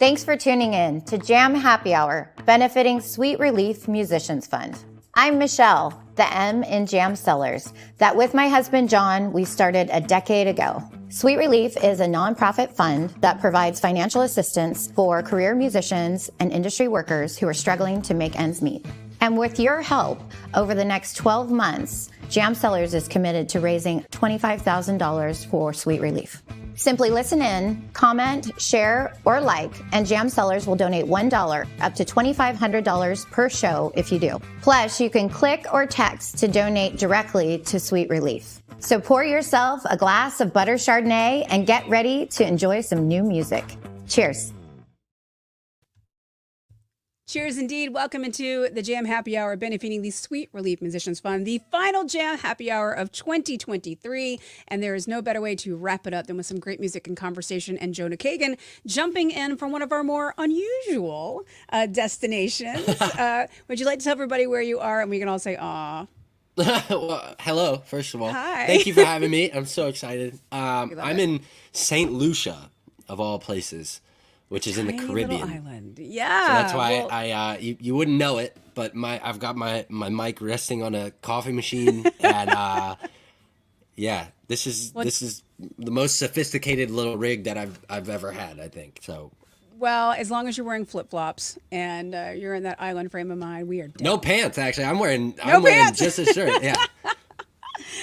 Thanks for tuning in to Jam Happy Hour, benefiting Sweet Relief Musicians Fund. I'm Michelle, the M in Jam Sellers, that with my husband John, we started a decade ago. Sweet Relief is a nonprofit fund that provides financial assistance for career musicians and industry workers who are struggling to make ends meet. And with your help, over the next 12 months, Jam Sellers is committed to raising $25,000 for Sweet Relief. Simply listen in, comment, share, or like, and Jam Sellers will donate $1 up to $2,500 per show if you do. Plus, you can click or text to donate directly to Sweet Relief. So pour yourself a glass of butter Chardonnay and get ready to enjoy some new music. Cheers. Cheers indeed. Welcome into the Jam Happy Hour, benefiting the Sweet Relief Musicians Fund, the final Jam Happy Hour of 2023. And there is no better way to wrap it up than with some great music and conversation. And Jonah Kagen jumping in from one of our more unusual destinations. Would you like to tell everybody where you are? And we can all say, aw. Well, hello, first of all. Hi. Thank you for having me. I'm so excited. I'm in St. Lucia, of all places, which is in the Caribbean. Island. Yeah. So that's why you wouldn't know it, but I've got my mic resting on a coffee machine, and yeah, this is the most sophisticated little rig that I've ever had, I think. So. Well, as long as you're wearing flip-flops and you're in that island frame of mind, we are dead. No pants, actually. I'm wearing just a shirt. Yeah.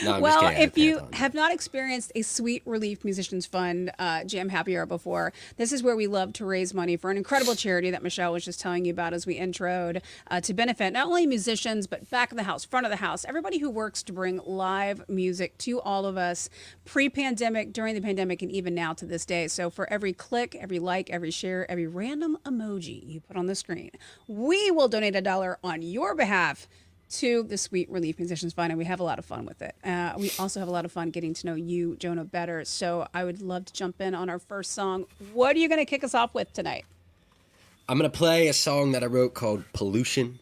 No, I'm just well, kidding. if you have not experienced a Sweet Relief Musicians Fund Jam Happy Hour before, this is where we love to raise money for an incredible charity that Michelle was just telling you about as we introed to benefit not only musicians, but back of the house, front of the house, everybody who works to bring live music to all of us pre-pandemic, during the pandemic, and even now to this day. So for every click, every like, every share, every random emoji you put on the screen, we will donate $1 on your behalf to the Sweet Relief Musicians Fund, and we have a lot of fun with it. We also have a lot of fun getting to know you, Jonah, better. So I would love to jump in on our first song. What are you going to kick us off with tonight? I'm going to play a song that I wrote called Pollution.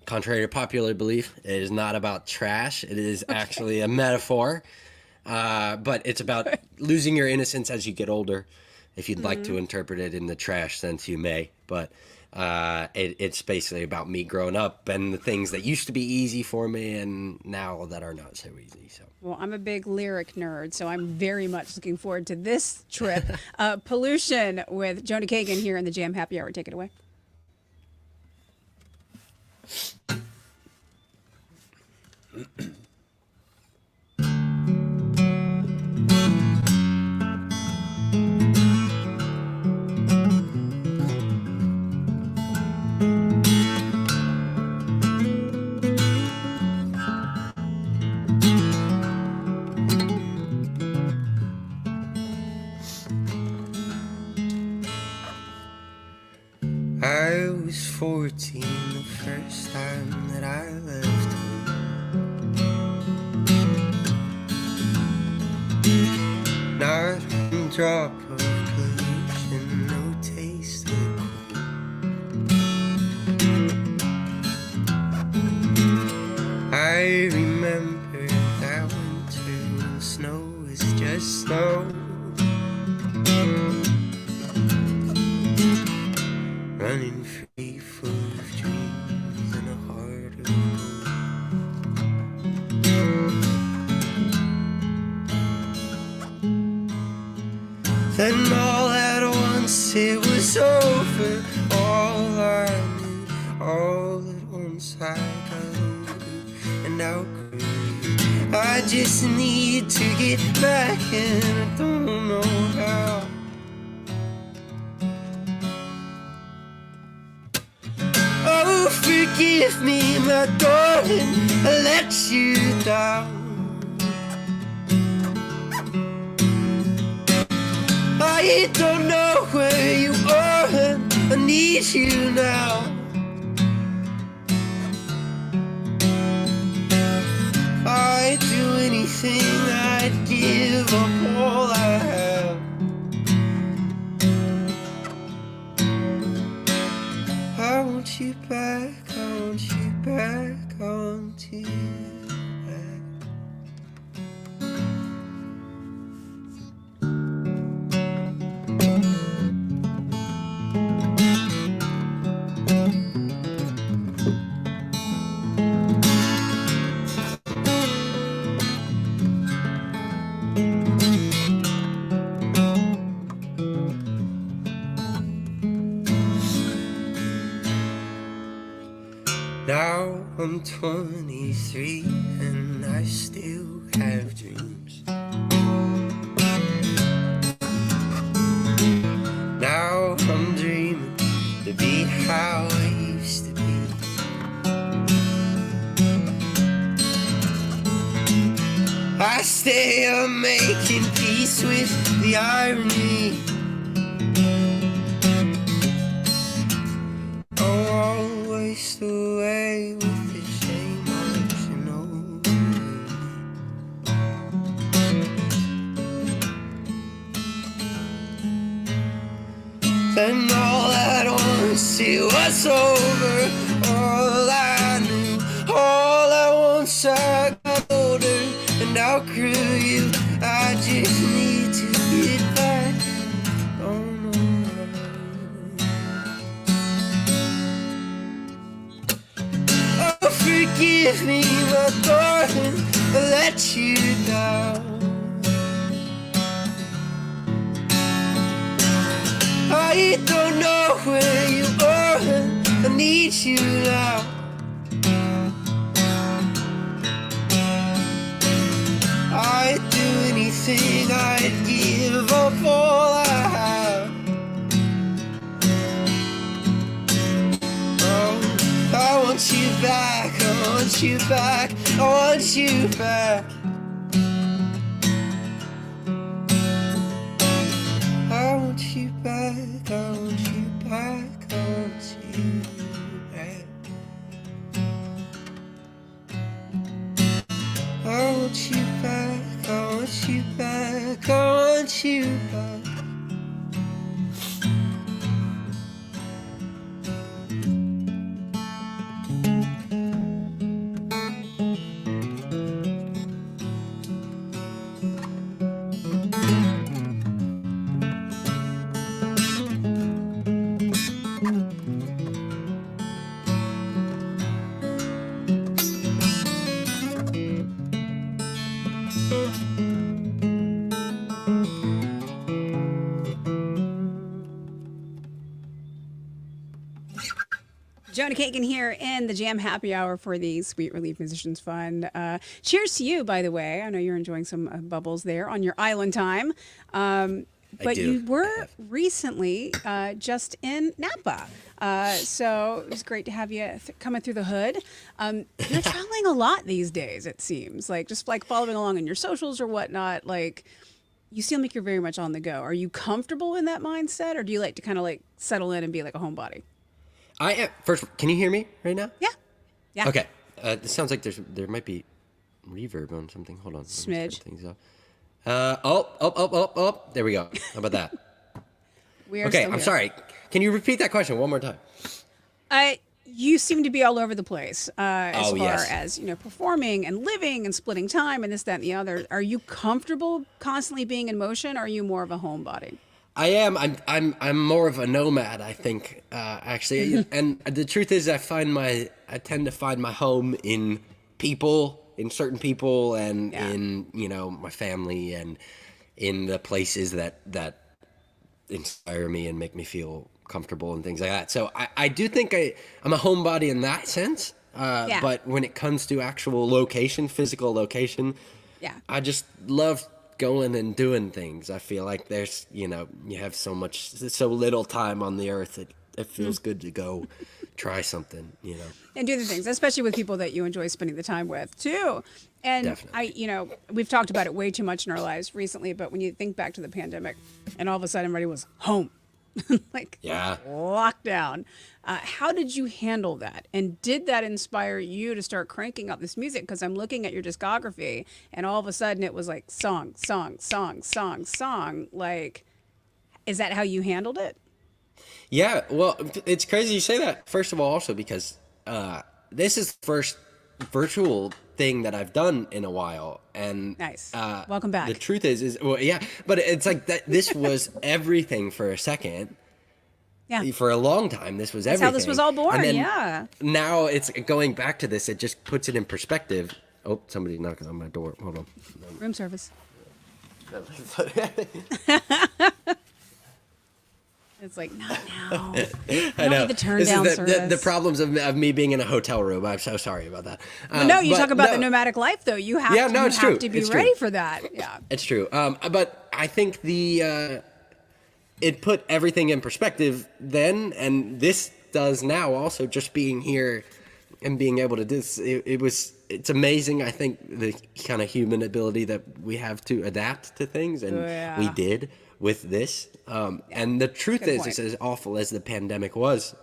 Contrary to popular belief, it is not about trash. It is actually a metaphor, but it's about losing your innocence as you get older. If you'd like to interpret it in the trash sense, you may, but it's basically about me growing up and the things that used to be easy for me and now that are not so easy. So, well, I'm a big lyric nerd, so I'm very much looking forward to this trip. Pollution with Jonah Kagen here in the Jam Happy Hour. Take it away. I was 14 the first time that I left home. Not a drop of pollution, no taste of cold. I remember that winter when the snow was just snow. Running free, full of dreams and a heart of gold. Then all at once it was over. All I knew, all at once I got older and outgrew you. I just need to get back and I don't know how. Oh, forgive me, my darling, I let you down. I don't know where you are, and I need you now. I'd do anything, I'd give up all I have. I want you back, I want you back, I want you back. Now I'm 23 and I still have dreams. Now I'm dreaming to be how I used to be. I stay up making peace with the irony. Oh, I'll waste away with the shame washing over me. Then all at once it was over. All I knew, all at once I got older and outgrew you. I just need to get back. Oh no. Oh, forgive me, my darling, I let you down. I don't know where you are, I need you now. I'd do anything, I'd give up all I have. Oh, I want you back, I want you back, I want you back. I want you back, I want you back, I want you back. I want you back, I want you back, I want you back. Jonah Kagen here in the Jam Happy Hour for the Sweet Relief Musicians Fund. Cheers to you, by the way. I know you're enjoying some bubbles there on your island time. But you were recently just in Napa. So it was great to have you coming through the hood. You're traveling a lot these days, it seems. Like, just like following along in your socials or whatnot. Like, you seem like you're very much on the go. Are you comfortable in that mindset, or do you like to kind of like settle in and be like a homebody? I am. First, can you hear me right now? Yeah. Yeah. Okay. This sounds like there might be reverb on something. Hold on. Smidge. Things up. There we go. How about that? Okay, I'm sorry. Can you repeat that question one more time? You seem to be all over the place as far yes. as, performing and living and splitting time and this, that, and the other. Are you comfortable constantly being in motion, or are you more of a homebody? I am. I'm more of a nomad, I think, actually. And the truth is, I tend to find my home in people, in certain people, and in my family, and in the places that inspire me and make me feel comfortable and things like that. So I do think I'm a homebody in that sense. But when it comes to actual location, physical location, I just love going and doing things. I feel like there's, you have so little time on the earth. It feels good to go try something, And do the things, especially with people that you enjoy spending the time with too. And Definitely. We've talked about it way too much in our lives recently, but when you think back to the pandemic and all of a sudden everybody was home, lockdown, how did you handle that? And did that inspire you to start cranking out this music? Because I'm looking at your discography and all of a sudden it was like song. Like, is that how you handled it? Yeah, well, it's crazy you say that. First of all, also because this is the first virtual thing that I've done in a while, and nice. Welcome back. The truth is but it's like that. This was everything for a second. Yeah. For a long time, this was everything. That's how this was all born. And then yeah. Now it's going back to this. It just puts it in perspective. Oh, somebody knocking on my door. Hold on. Room service. It's like, not now. I know. The turn This down is service. the problems of me being in a hotel room. I'm so sorry about that. No, you but talk about no, the nomadic life, though. You have Yeah, to, no, you it's have true. to be It's true. ready for that. Yeah. It's true. But I think it put everything in perspective then, and this does now also, just being here and being able to do this. It's amazing. I think the kind of human ability that we have to adapt to things, and we did with this. And the truth Good is, point. as awful as the pandemic was,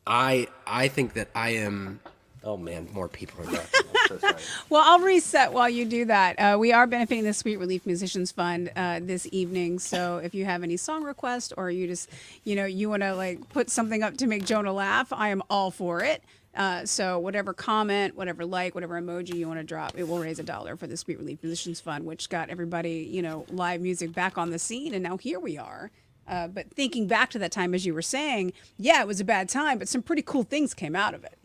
I think that I am. Oh man, more people are there. I'm so sorry. Well, I'll reset while you do that. We are benefiting the Sweet Relief Musicians Fund this evening. So if you have any song requests, or you just, you want to like put something up to make Jonah laugh, I am all for it. So whatever comment, whatever like, whatever emoji you want to drop, it will raise $1 for the Sweet Relief Musicians Fund, which got everybody, live music back on the scene. And now here we are. But thinking back to that time, as you were saying, yeah, it was a bad time, but some pretty cool things came out of it.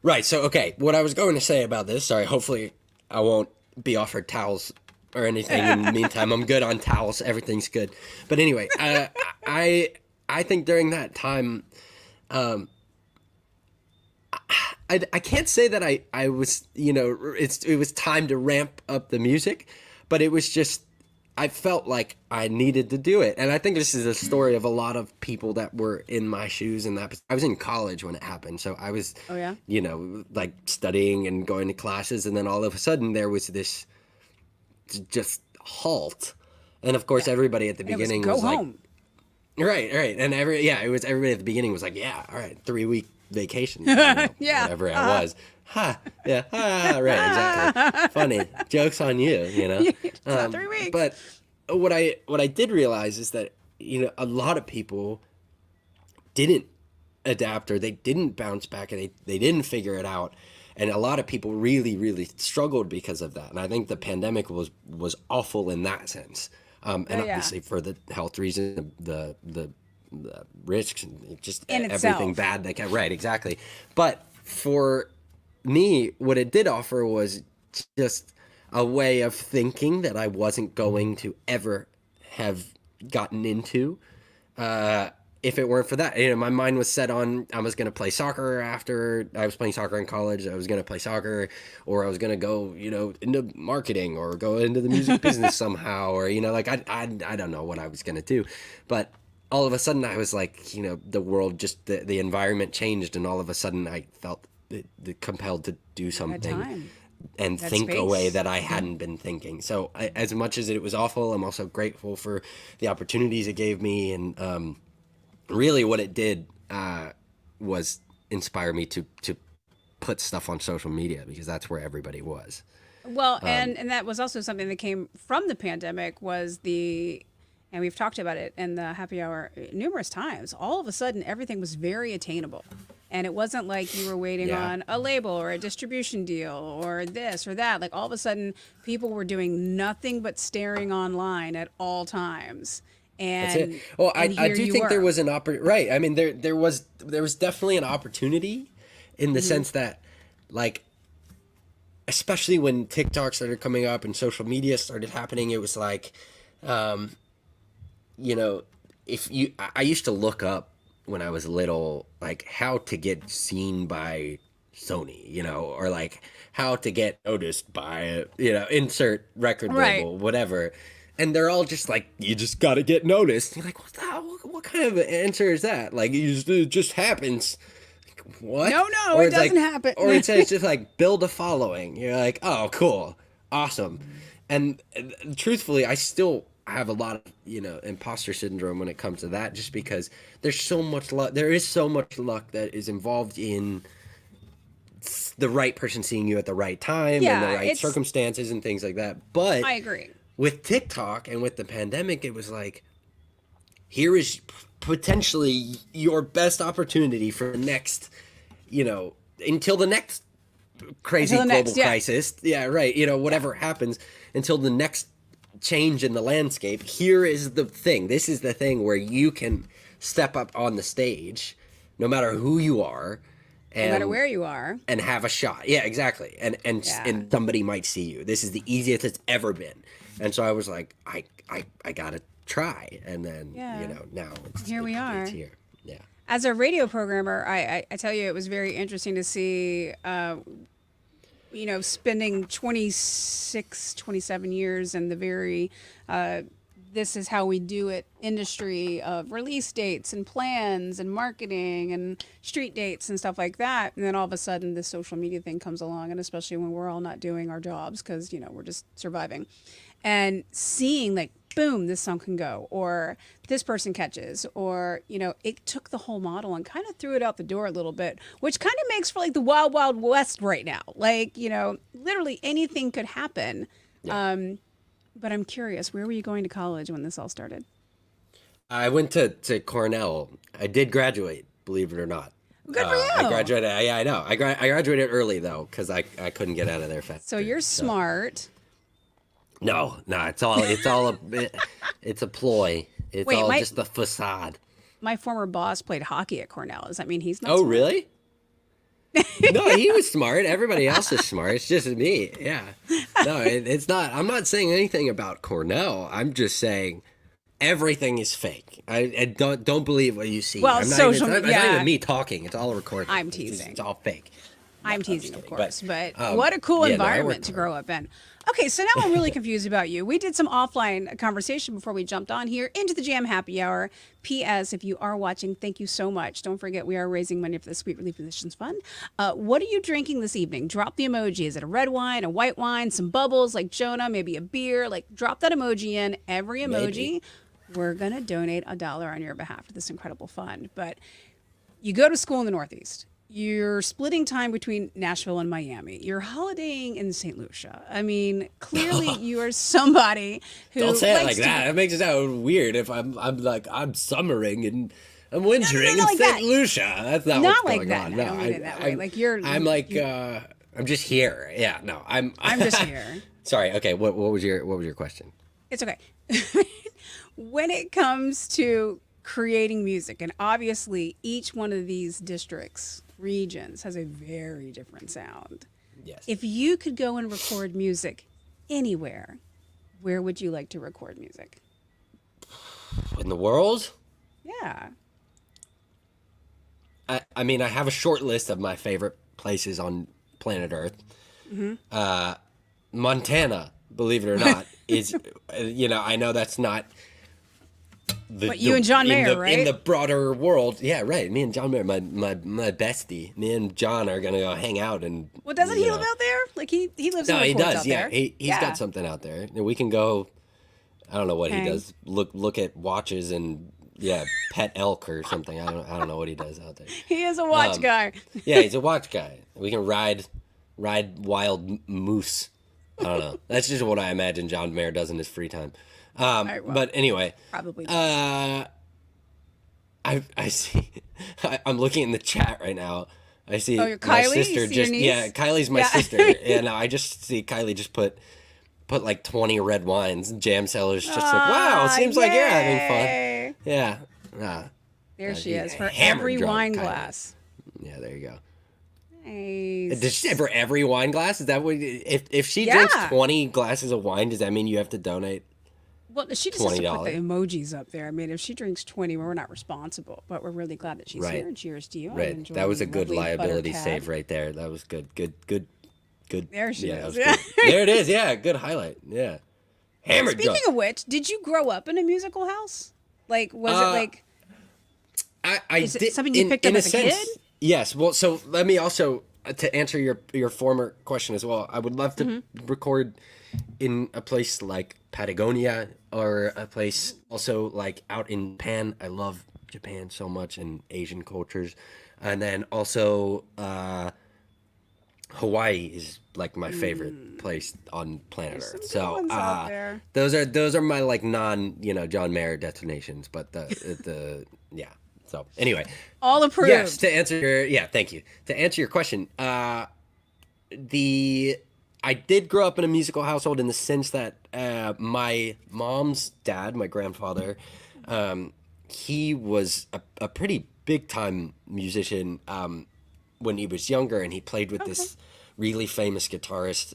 Right. So, okay, what I was going to say about this, sorry, hopefully I won't be offered towels or anything in the meantime. I'm good on towels. Everything's good. But anyway, I think during that time, I can't say that I was, it was time to ramp up the music, but it was just, I felt like I needed to do it. And I think this is a story of a lot of people that were in my shoes. And that I was in college when it happened. So I was, like studying and going to classes. And then all of a sudden there was this just halt. And of course, everybody at the beginning was like, home. Right. And everybody at the beginning was like, yeah, all right, 3-week vacation. Whatever it was. Right, exactly. Funny. Joke's on you, It's not 3 weeks. But what I did realize is that, a lot of people didn't adapt, or they didn't bounce back, and they didn't figure it out. And a lot of people really, really struggled because of that. And I think the pandemic was awful in that sense. Obviously for the health reason, the risks, and just in everything itself. bad that got right, exactly. But for me, what it did offer was just a way of thinking that I wasn't going to ever have gotten into if it weren't for that. My mind was set on, I was going to play soccer after I was playing soccer in college. I was going to play soccer, or I was going to go, into marketing, or go into the music business somehow, or, I don't know what I was going to do. But all of a sudden I was like, the world just, the environment changed, and all of a sudden I felt compelled to do something and think a way that I hadn't been thinking. So as much as it was awful, I'm also grateful for the opportunities it gave me. And really what it did was inspire me to put stuff on social media, because that's where everybody was. Well, and that was also something that came from the pandemic, was and we've talked about it in the happy hour numerous times, all of a sudden everything was very attainable. And it wasn't like you were waiting on a label or a distribution deal or this or that. Like all of a sudden people were doing nothing but staring online at all times. And that's it. Well, I do think there was an right. I mean, there was definitely an opportunity in the sense that, like, especially when TikTok started coming up and social media started happening, it was like, I used to look up when I was little, like how to get seen by Sony, or like how to get noticed by, insert record label, whatever. And they're all just like, you just got to get noticed. You're like, what kind of answer is that? Like, it just happens. Like, what? No, it doesn't happen. Or it says just like, build a following. You're like, oh, cool. Awesome. And truthfully, I still have a lot of, imposter syndrome when it comes to that, just because there's so much luck. There is so much luck that is involved in the right person seeing you at the right time and the right circumstances and things like that. But I agree. With TikTok and with the pandemic, it was like, here is potentially your best opportunity for the next, until the next crazy global crisis. Yeah, right. Whatever happens, until the next change in the landscape. Here is the thing. This is the thing where you can step up on the stage, no matter who you are. And, no matter where you are. And have a shot. Yeah, exactly. And somebody might see you. This is the easiest it's ever been. And so I was like, I gotta try, and then Yeah. now Here we are. It's here. Yeah. As a radio programmer, I tell you, it was very interesting to see, spending 26, 27 years in the very, this is how we do it industry of release dates and plans and marketing and street dates and stuff like that. And then all of a sudden this social media thing comes along, and especially when we're all not doing our jobs because, we're just surviving. And seeing like, boom, this song can go, or this person catches, or, it took the whole model and kind of threw it out the door a little bit, which kind of makes for like the wild, wild west right now. Like, literally anything could happen. Yeah. But I'm curious, where were you going to college when this all started? I went to Cornell. I did graduate, believe it or not. Good for you. I graduated. Yeah, I know. I graduated early though because I couldn't get out of there fast. So you're smart. No, it's all it's a ploy. It's Wait, all just the facade. My former boss played hockey at Cornell. Does that mean he's not Oh, smart? really? No, he was smart. Everybody else is smart. It's just me. Yeah. No, it's not. I'm not saying anything about Cornell. I'm just saying everything is fake. I don't believe what you see. Well, I'm not social even, media. It's not even me talking. It's all recorded. I'm teasing. It's all fake. I'm No, teasing, just of kidding. course. But But, what a cool yeah, no, I environment worked to hard. grow up in. Okay, so now I'm really confused about you. We did some offline conversation before we jumped on here into the Jam Happy Hour. P.S. If you are watching, thank you so much. Don't forget, we are raising money for the Sweet Relief Musicians Fund. What are you drinking this evening? Drop the emoji. Is it a red wine, a white wine, some bubbles like Jonah, maybe a beer? Like, drop that emoji in. Every emoji. Maybe. We're going to donate $1 on your behalf to this incredible fund. But you go to school in the Northeast. You're splitting time between Nashville and Miami. You're holidaying in St. Lucia. I mean, clearly you are somebody who Don't say it like likes to- that. That makes it sound weird. If I'm summering and I'm wintering not in like St. that. Lucia. That's not, Not what's like going that. on. I No, don't mean it that way. Like I'm just here. Yeah. No, I'm just here. Sorry. Okay. What was your question? It's okay. When it comes to creating music, and obviously each one of these districts, regions, has a very different sound. Yes. If you could go and record music anywhere, where would you like to record music? In the world? Yeah. I mean, I have a short list of my favorite places on planet Earth. Mm-hmm. Montana, believe it or not, is, I know that's not. But you and John Mayer, right? In the broader world, yeah, right. Me and John Mayer, my bestie. Me and John are gonna go hang out and. Well, doesn't he live out there? Like he lives in No, the he records does. out Yeah, there. he's got something out there. And we can go. I don't know what Hang. he does. Look at watches and pet elk or something. I don't know what he does out there. He is a watch guy. Yeah, he's a watch guy. We can ride wild moose. I don't know. That's just what I imagine John Mayer does in his free time. Right, well, But anyway, probably. I see. I'm looking in the chat right now. I see Oh, you're my Kylie? You sister see your just niece? Kylie's my Yeah. sister, and I just see Kylie just put like 20 red wines. Jam Cellar's just like, wow, it seems like you're having fun. Yay. Yeah. There she is for hammered every drunk, wine Kylie. glass. Yeah, there you go. Nice. Did she say for every wine glass? Is that what? If she Yeah. drinks 20 glasses of wine, does that mean you have to donate? Well, she just has to put the $20. emojis up there. I mean, if she drinks 20, we're not responsible, but we're really glad that she's Right. here. And cheers to you. I'm Right. enjoying That was a the good lovely liability butter save cab. right there. That was good. Good. There she that is. was good. There it is. Yeah, good highlight. Yeah. Hammered Speaking drunk. of which, did you grow up in a musical house? Like, was it like? I Is it did, something you picked up in as a kid? Yes. Well, so let me also to answer your former question as well. I would love to Mm-hmm. record in a place like Patagonia or a place also like out in Japan. I love Japan so much and Asian cultures, and then also Hawaii is like my favorite place on planet Earth. There's some good So ones out there. those are my like non John Mayer destinations, but the yeah. So anyway, All approved. yes. To answer your thank you. To answer your question, I did grow up in a musical household in the sense that my mom's dad, my grandfather, he was a pretty big time musician when he was younger, and he played with this really famous guitarist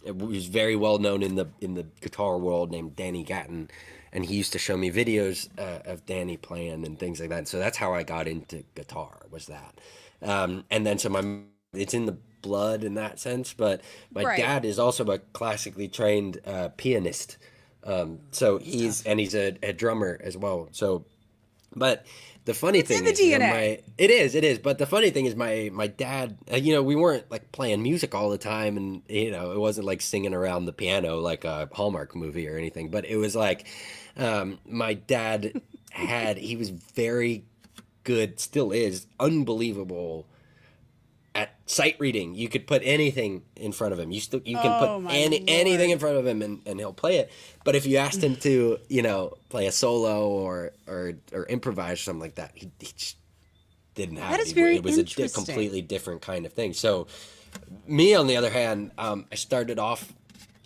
was very well known in the guitar world, named Danny Gatton, and he used to show me videos of Danny playing and things like that. So that's how I got into guitar, was that. And then it's in the blood in that sense, but my Right. dad is also a classically trained pianist. So he's a drummer as well. So, but the funny thing in the is, you know, DNA. it is. But the funny thing is, my dad, you know, we weren't like playing music all the time, and you know, it wasn't like singing around the piano like a Hallmark movie or anything. But it was like, my dad he was very good, still is, unbelievable at sight reading. You could put anything in front of him. You can Oh, put my anything Lord. in front of him, and he'll play it. But if you asked him to, you know, play a solo or improvise or something like that, he just didn't have That it. is very It was a interesting. completely different kind of thing. So me, on the other hand, I started off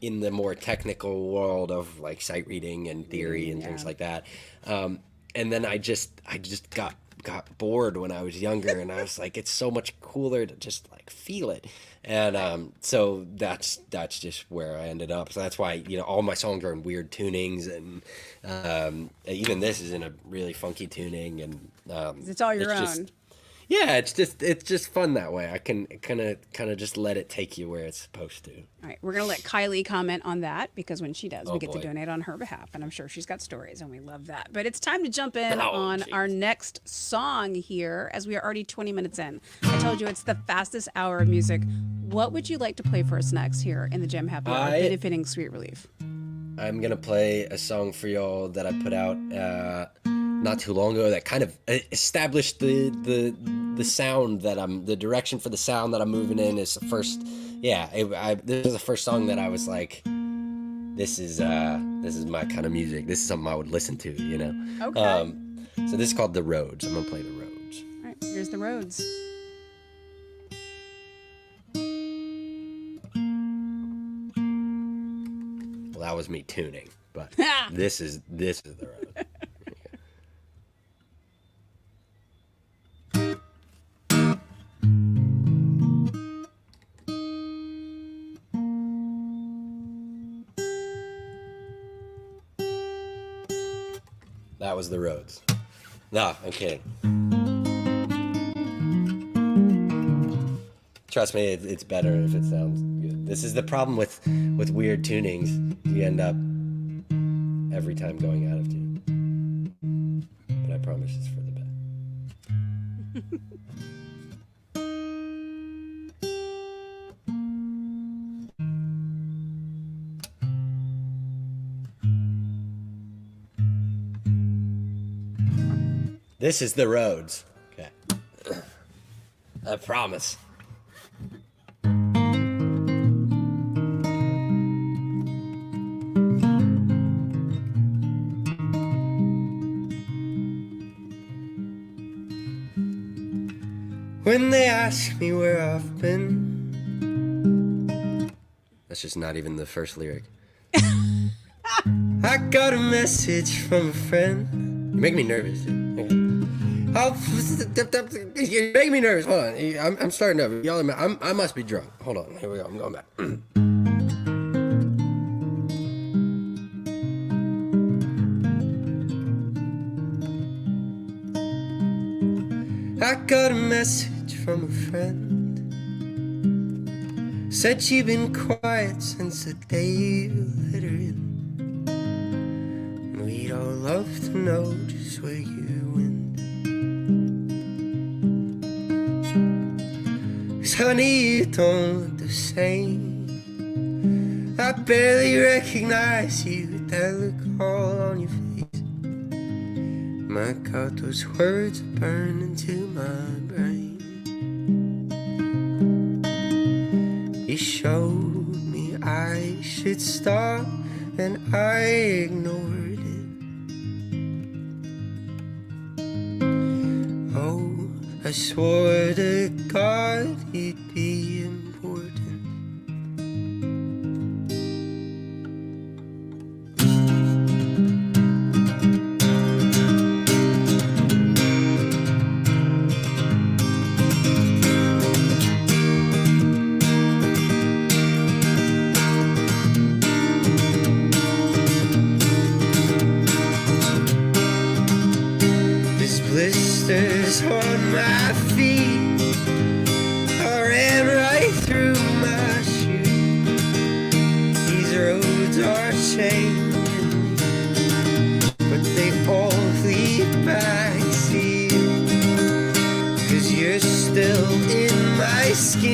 in the more technical world of like sight reading and theory and things like that. And then I just got bored when I was younger, and I was like, it's so much cooler to just like feel it. And so that's just where I ended up. So that's why, you know, all my songs are in weird tunings, and even this is in a really funky tuning, and It's all your just- own. yeah, it's just fun that way. I can kind of just let it take you where it's supposed to. All right, we're going to let Kylie comment on that, because when she does, we get to boy. donate on her behalf, and I'm sure she's got stories, and we love that. But it's time to jump in Oh, on geez. our next song here, as we are already 20 minutes in. I told you it's the fastest hour of music. What would you like to play for us next here in the Jam Happy Hour, benefiting Sweet Relief? I'm gonna play a song for y'all that I put out not too long ago that kind of established the sound that the direction for the sound that I'm moving in. Is the first, this is the first song that I was like, this is my kind of music. This is something I would listen to, you know. Okay. So this is called The Roads. I'm gonna play The Roads. All right, here's the roads. Well, that was me tuning, but this is The Road. That was The Roads. No, I'm kidding. Trust me, it's better if it sounds good. This is the problem with weird tunings. You end up every time going out of tune. But I promise it's for the best. This is The Roads. Okay. I promise. When they ask me where I've been. That's just not even the first lyric. I got a message from a friend. You make me nervous. Okay. You make me nervous. Hold on. I'm starting over. Y'all, I must be drunk. Hold on. Here we go. I'm going back. I got a message from a friend. Said she'd been quiet since the day you let her in. We'd all love to know just where you went. 'Cause honey, you don't look the same. I barely recognize you with that look all on your face. My God, those words burn into my brain. You showed me I should stop, and I ignored it. Oh, I swore to God you'd be important.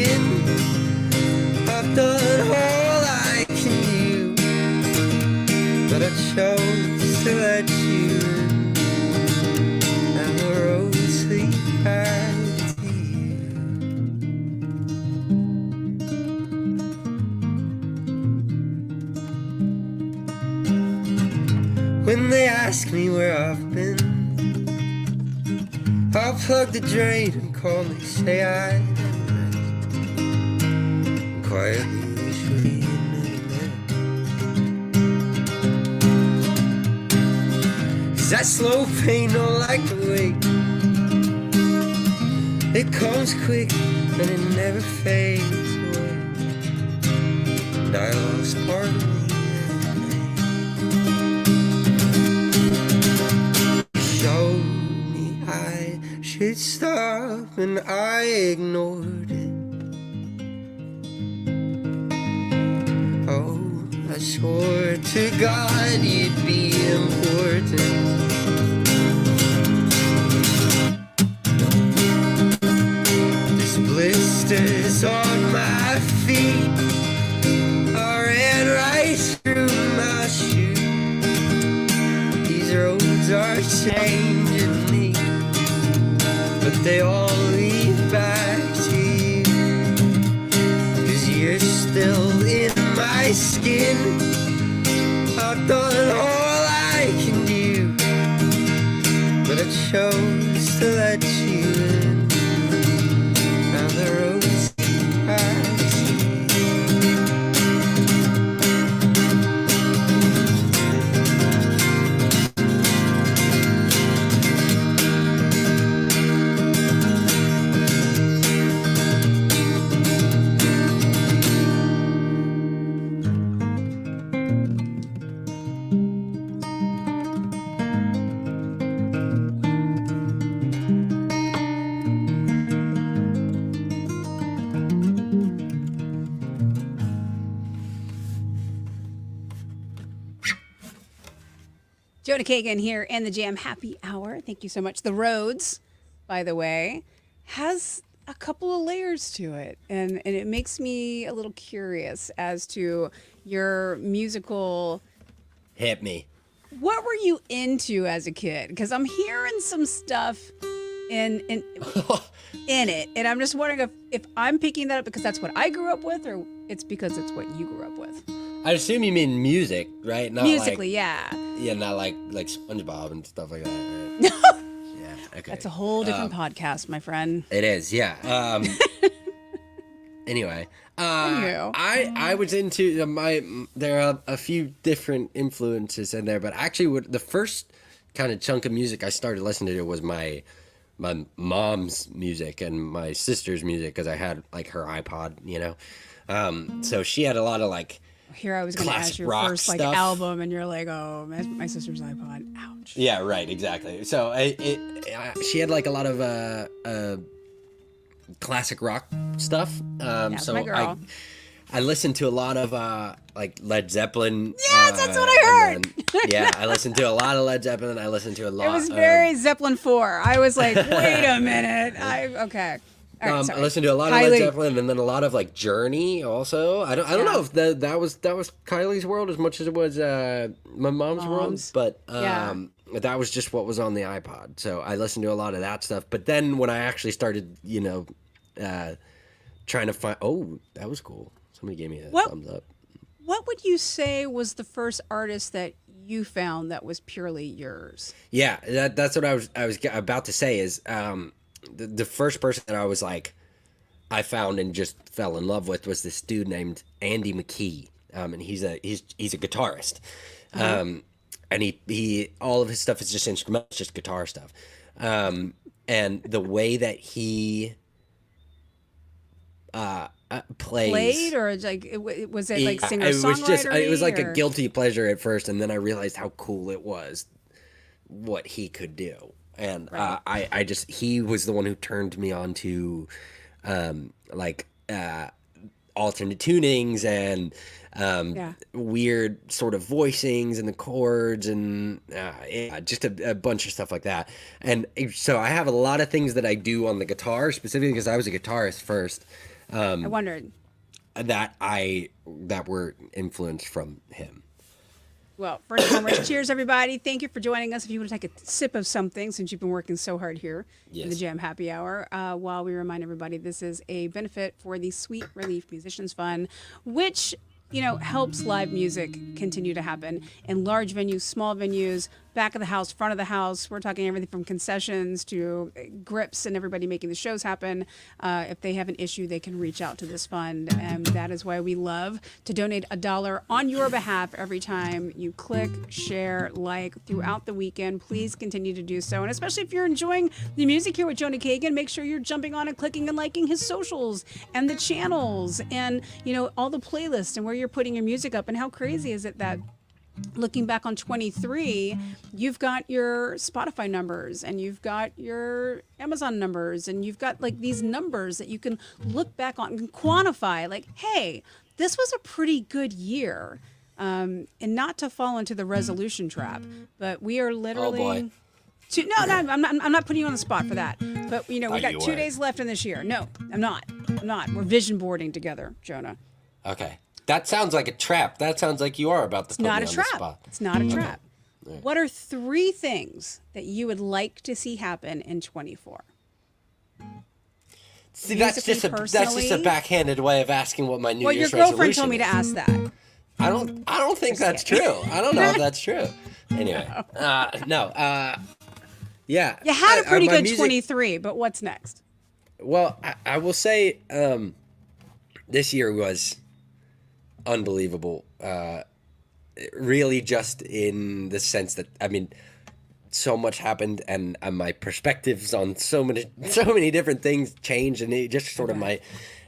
skin. I've done all I can do, but I chose to let you in, and the roads lead back to you. When they ask me where I've been, I'll plug the drain and calmly say I never meant, and quietly wish we had never met. 'Cause that slow pain don't like to wait. It comes quick and it never fades away, and I lost part of me. I should stop and I ignored it. Oh, I swore to God you'd be important. This blisters on my feet, I ran right through my shoe. These roads are changing me, but they all lead back to you. 'Cause you're still in my skin. I've done all I can do, but I chose to let you in, and the roads lead back to you. Jonah Kagen here in the Jam Happy Hour. Thank you so much. The Roads, by the way, has a couple of layers to it. And it makes me a little curious as to your musical. Hit me. What were you into as a kid? Because I'm hearing some stuff in it. And I'm just wondering if I'm picking that up because that's what I grew up with, or it's because it's what you grew up with. I assume you mean music, right? Not Musically, like, yeah. Yeah, not like SpongeBob and stuff like that. Right? No. Yeah, okay. That's a whole different podcast, my friend. It is, yeah. Anyway, Anywho. I was into there are a few different influences in there, but actually, the first kind of chunk of music I started listening to was my mom's music and my sister's music, because I had like her iPod, you know. So she had a lot of like. Here I was going to ask your first like stuff. Album, and you're like, oh, my sister's iPod. Ouch. Yeah, right, exactly. So she had like a lot of classic rock stuff. So my girl. I listened to a lot of like Led Zeppelin. Yes, that's what I heard. Yeah, I listened to a lot of Led Zeppelin. I listened to a lot. It was very Zeppelin 4. I was like, wait a minute. Okay. All right, I listened to a lot of Led Zeppelin, and then a lot of like Journey also. I don't know if that was Kylie's world as much as it was my mom's world, but that was just what was on the iPod. So I listened to a lot of that stuff. But then when I actually started, trying to find, that was cool. Somebody gave me a thumbs up. What would you say was the first artist that you found that was purely yours? Yeah, that's what I was about to say is. The first person that I was like, I found and just fell in love with was this dude named Andy McKee, and he's a guitarist, and he all of his stuff is just instrumental, it's just guitar stuff, and the way that he played, or like was it like singer songwriter? It was like a guilty pleasure at first, and then I realized how cool it was, what he could do. And he was the one who turned me on to alternate tunings and weird sort of voicings and the chords and just a bunch of stuff like that. And so I have a lot of things that I do on the guitar, specifically because I was a guitarist first. I wondered. that were influenced from him. Well, first and foremost, cheers, everybody. Thank you for joining us. If you want to take a sip of something, since you've been working so hard here in the Yes. Jam Happy Hour, while we remind everybody this is a benefit for the Sweet Relief Musicians Fund, which, helps live music continue to happen in large venues, small venues, back of the house, front of the house. We're talking everything from concessions to grips and everybody making the shows happen. If they have an issue, they can reach out to this fund. And that is why we love to donate $1 on your behalf every time you click, share, like throughout the weekend. Please continue to do so. And especially if you're enjoying the music here with Jonah Kagen, make sure you're jumping on and clicking and liking his socials and the channels and, all the playlists and where you're putting your music up. And how crazy is it that looking back on 23, you've got your Spotify numbers and you've got your Amazon numbers and you've got like these numbers that you can look back on and quantify like, hey, this was a pretty good year. And not to fall into the resolution trap, but we are literally... Oh boy. No, I'm not putting you on the spot for that. But, we got you 2 were. days left in this year. No, I'm not. We're vision boarding together, Jonah. Okay. That sounds like a trap. That sounds like you are about to put me on the spot. It's not a trap. What are 3 things that you would like to see happen in 24? See, that's just a backhanded way of asking what my New Year's your girlfriend resolution told me to is. ask that. I don't think that's true. I don't know if that's true. Anyway, no. Yeah. You had a pretty my good music- 23, but what's next? Well, I will say this year was unbelievable. Really just in the sense that, so much happened and my perspectives on so many different things changed, and it just sort of my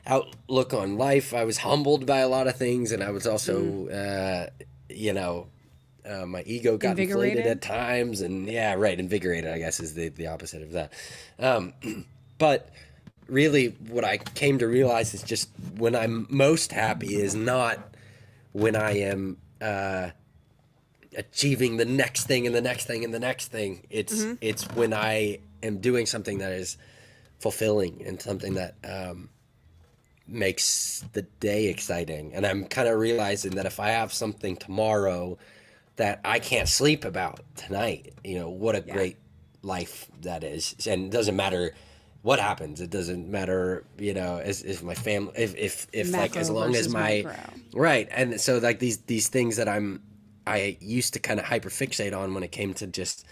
outlook on life. I was humbled by a lot of things, and I was also, my ego got inflated at times, and invigorated, I guess, is the opposite of that. But really what I came to realize is just when I'm most happy is not when I am achieving the next thing and the next thing and the next thing. It's when I am doing something that is fulfilling and something that makes the day exciting. And I'm kind of realizing that if I have something tomorrow that I can't sleep about tonight, what a great life that is. And it doesn't matter what happens. It doesn't matter, if my family, if like, as long as my macro. Right. And so like these things that I used to kind of hyperfixate on when it came to just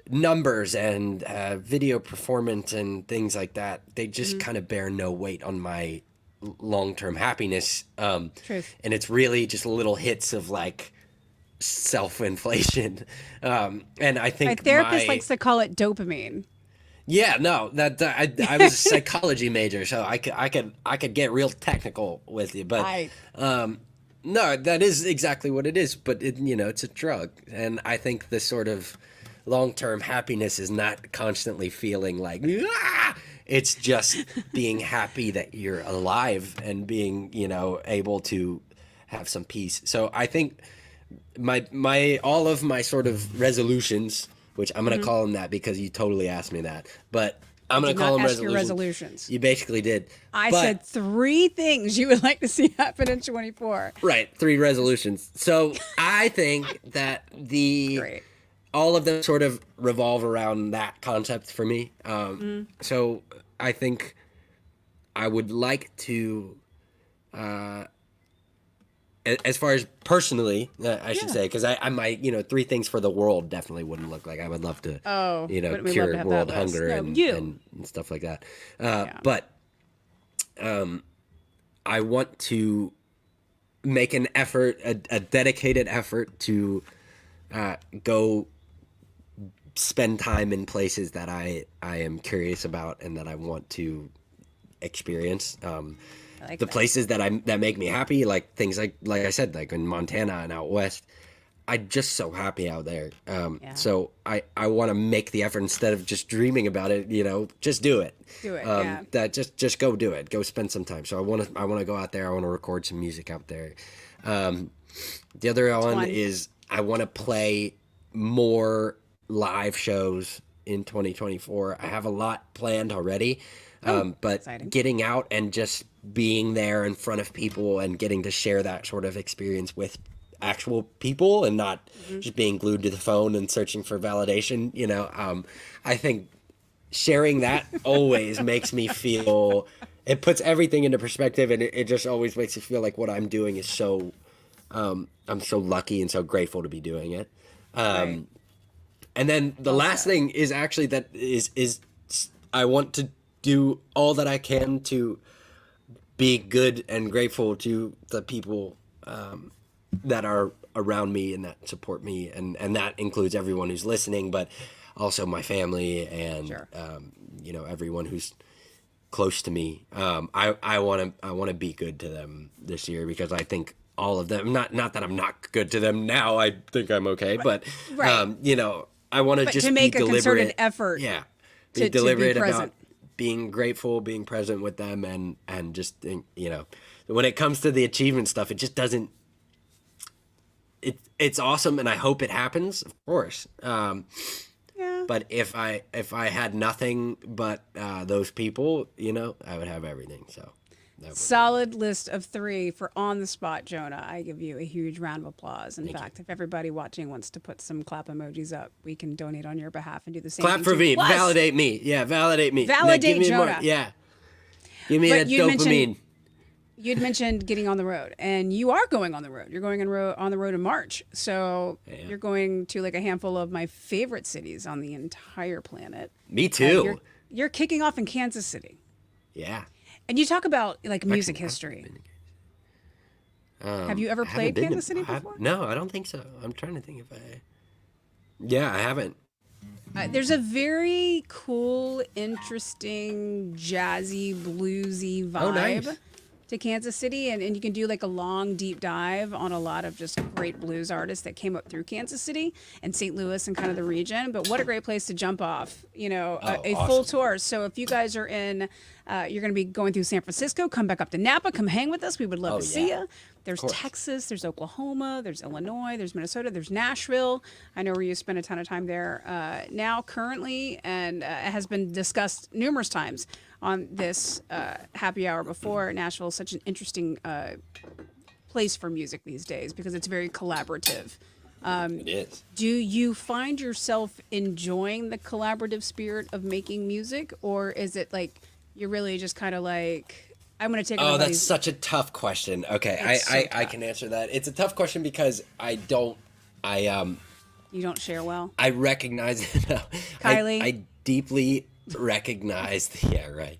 numbers and video performance and things like that, they just kind of bear no weight on my long-term happiness. Truth. And it's really just little hits of like self-inflation. And I think My therapist likes to call it dopamine. Yeah, no, that I was a psychology major, so I could get real technical with you, but no, that is exactly what it is. But it's a drug, and I think the sort of long-term happiness is not constantly feeling like it's just being happy that you're alive and being able to have some peace. So I think my all of my sort of resolutions, which I'm going to call them that because you totally asked me that. But I'm going to call them resolutions. You basically did. I said 3 things you would like to see happen in 24. Right, 3 resolutions. So I think that Great. all of them sort of revolve around that concept for me. So I think I would like to... as far as personally, I should say, because I might, 3 things for the world definitely wouldn't look like. I would love to, wouldn't we love cure to have world that list? hunger No, and stuff like that. But I want to make an effort, a dedicated effort to go spend time in places that I am curious about and that I want to experience. The places that make me happy, like things like I said, like in Montana and out west, I'm just so happy out there. So I want to make the effort instead of just dreaming about it. Just do it. Do it. That just go do it. Go spend some time. So I want to go out there. I want to record some music out there. The other one is I want to play more live shows in 2024. I have a lot planned already. But exciting. getting out and just being there in front of people and getting to share that sort of experience with actual people and not just being glued to the phone and searching for validation, I think sharing that always makes me feel, it puts everything into perspective, and it just always makes me feel like what I'm doing is so, I'm so lucky and so grateful to be doing it. Right. And then the last thing is actually that is I want to do all that I can to be good and grateful to the people that are around me and that support me, and that includes everyone who's listening, but also my family and Sure. Everyone who's close to me. I want to be good to them this year, because I think all of them, not that I'm not good to them now, I think I'm okay, but Right. I want to But just to make be a deliberate. concerted effort Yeah. to Be be deliberate about present. being grateful, being present with them, and just when it comes to the achievement stuff, it just doesn't. It's awesome, and I hope it happens, of course. Yeah. But if I had nothing but those people, I would have everything. So Solid list of 3 for on the spot, Jonah. I give you a huge round of applause. In fact, if everybody watching wants to put some clap emojis up, we can donate on your behalf and do the same clap thing for too. me, Plus, validate me, validate me, Validate give me Jonah. more, give me But that you'd mentioned- dopamine. You'd mentioned getting on the road, and you are going on the road. You're going on the road in March. So you're going to like a handful of my favorite cities on the entire planet. Me too. You're kicking off in Kansas City. Yeah. And you talk about like music history. Have you ever played Kansas City before? No, I don't think so. I'm trying to think if I. Yeah, I haven't. There's a very cool, interesting, jazzy, bluesy vibe nice. to Kansas City. And you can do like a long, deep dive on a lot of just great blues artists that came up through Kansas City and St. Louis and kind of the region. But what a great place to jump off, a awesome. full tour. So if you guys are in, you're going to be going through San Francisco, come back up to Napa, come hang with us. We would love to see you. There's Texas, there's Oklahoma, there's Illinois, there's Minnesota, there's Nashville. I know where you spend a ton of time there now currently, and it has been discussed numerous times on this happy hour before. Nashville is such an interesting place for music these days because it's very collaborative. It is. Do you find yourself enjoying the collaborative spirit of making music, or is it like you're really just kind of like, I'm going to take that's such a tough question. Okay, I can answer that. It's a tough question because you don't share well? I recognize no, Kylie? I deeply recognize yeah, right.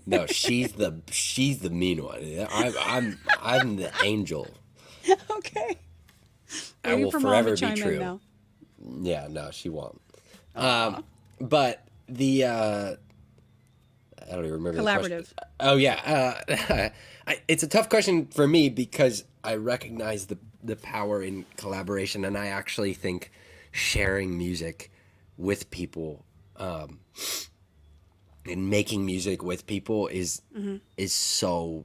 No, she's the mean one. I'm the angel. Okay. I Waiting will for Mom forever to be chime in true. now. Yeah, no, she won't. But the I don't even remember Collaborative. the question. Oh yeah, it's a tough question for me because I recognize the power in collaboration, and I actually think sharing music with people and making music with people is so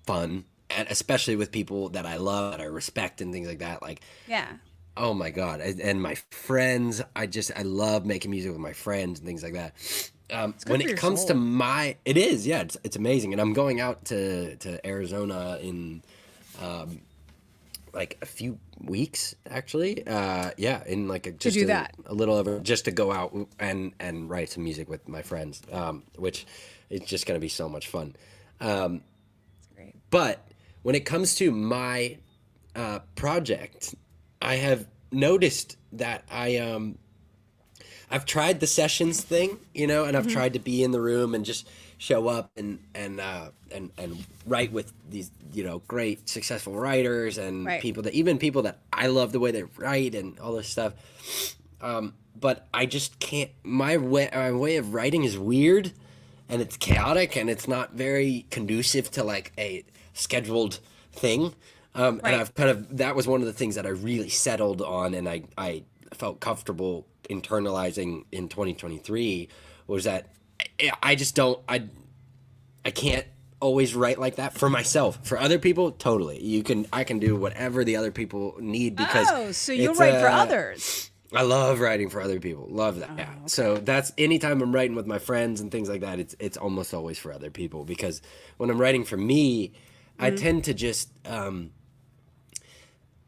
fun, and especially with people that I love, that I respect, and things like that. Like, Yeah. oh my God. And my friends, I love making music with my friends and things like that. When for it your comes soul. to it is, yeah, it's amazing. And I'm going out to Arizona in like a few weeks, actually. In like just do that. a little over, just to go out and write some music with my friends, which is just going to be so much fun. Great. But when it comes to my project, I have noticed that I've tried the sessions thing, and I've tried to be in the room and just show up and write with these, great successful writers and Right. people that I love the way they write and all this stuff. But I just can't. My way of writing is weird, and it's chaotic, and it's not very conducive to like a scheduled thing. And I've that was one of the things that I really settled on, and I felt comfortable internalizing in 2023, was that I just don't, I can't always write like that for myself. For other people, totally. I can do whatever the other people need, because Oh, so you'll it's write for others. I love writing for other people. Love that. Yeah. okay. So that's anytime I'm writing with my friends and things like that, it's almost always for other people, because when I'm writing for me, I tend to just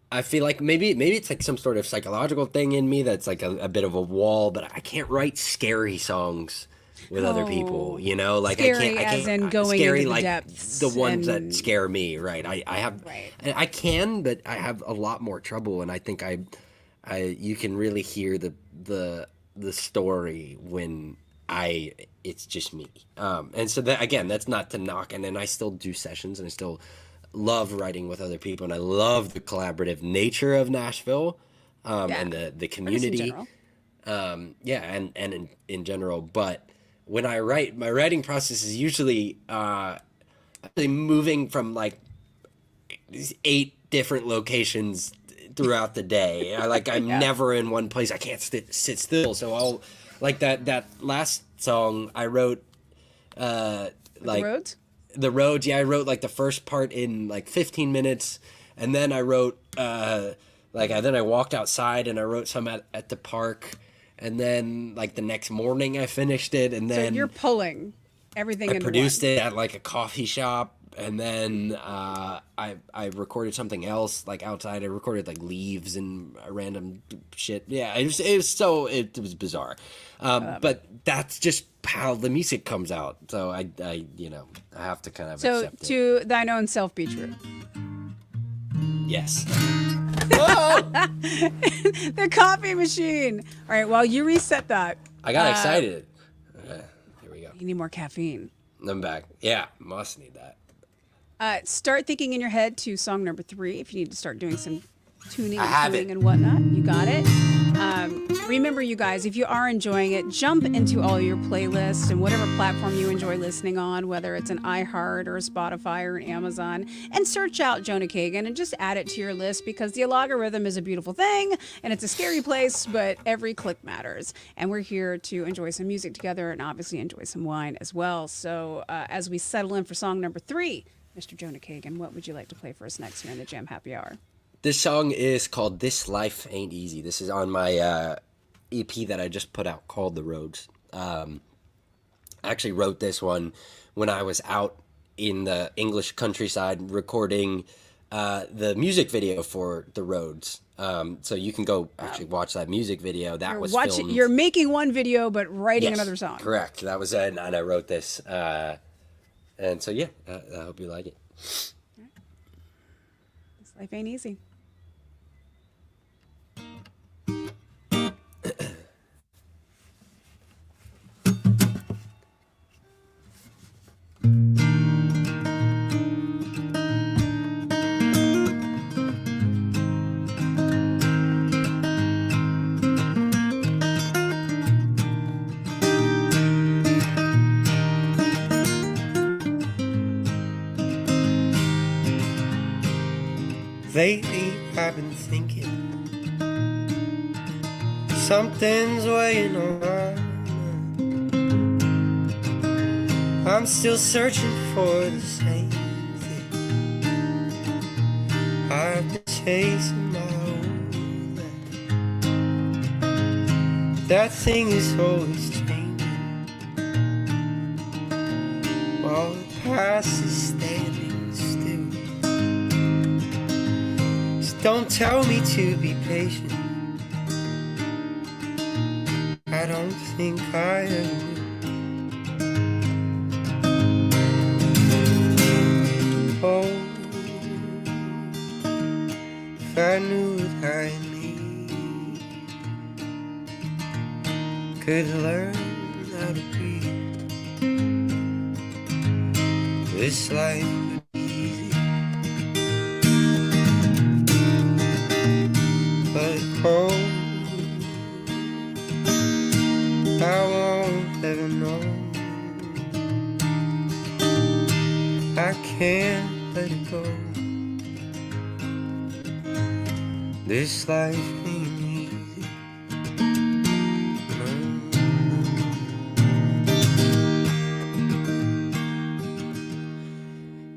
I feel like maybe it's like some sort of psychological thing in me that's like a bit of a wall, but I can't write scary songs with other people, Oh, you know? Like scary I as can't in going scary into the like depths the ones that and scare me, right? I have right. I can, but I have a lot more trouble, and I think I you can really hear the story when it's just me. And so that, again, that's not to knock, and then I still do sessions and I still love writing with other people, and I love the collaborative nature of Nashville, Yeah. and the Or just in community, general. yeah, and in general. But when I write, my writing process is usually actually moving from like these 8 different locations throughout the day. I'm Yeah. never in one place. I can't sit still. So I'll like that last song I wrote, With the like roads? the roads. Yeah, I wrote like the first part in like 15 minutes, and then I wrote then I walked outside and I wrote some at the park, and then like the next morning I finished it, and So you're then pulling everything I into produced one. it at like a coffee shop, and then I recorded something else like outside. I recorded like leaves and random shit. Yeah, it was bizarre, but that's just how the music comes out. So I I have to kind of So accept it. to thine own self be true. Yes. Oh! The coffee machine. All right, while you reset that, I got excited. Here we go. you need more caffeine. I'm back. Yeah, must need that. Start thinking in your head to song number 3 if you need to start doing some tuning I and have cueing it. and whatnot. You got it. Remember, you guys, if you are enjoying it, jump into all your playlists and whatever platform you enjoy listening on, whether it's an iHeart or a Spotify or an Amazon, and search out Jonah Kagen and just add it to your list, because the algorithm is a beautiful thing and it's a scary place, but every click matters. And we're here to enjoy some music together and obviously enjoy some wine as well. So as we settle in for song number 3, Mr. Jonah Kagen, what would you like to play for us next here in the Jam Happy Hour? This song is called "This Life Ain't Easy." This is on my EP that I just put out called "The Roads." I actually wrote this one when I was out in the English countryside recording the music video for "The Roads." So you can go actually watch that music video. That was filmed. You're making one video, but writing Yes, another song. correct. That was it, and I wrote this. And so yeah, I hope you like it. This life ain't easy. Lately I've been thinking something's weighing on my mind. I'm still searching for the same thing. I've been chasing my own life. That thing is always changing, while the past is standing still. Don't tell me to be patient. I don't think I ever will. Oh, if I knew what I need, could learn how to breathe. This life would be easy. But oh, I won't ever know. I can't let it go. This life ain't easy. No.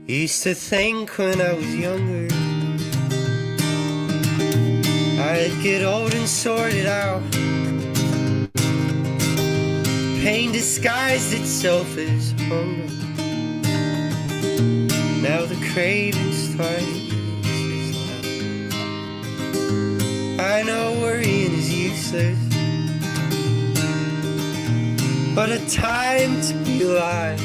Used to think when I was younger, I I'd get old and sorted out. Pain disguised itself as hunger. Now the craving started. I know worrying is useless, but a time to be alive.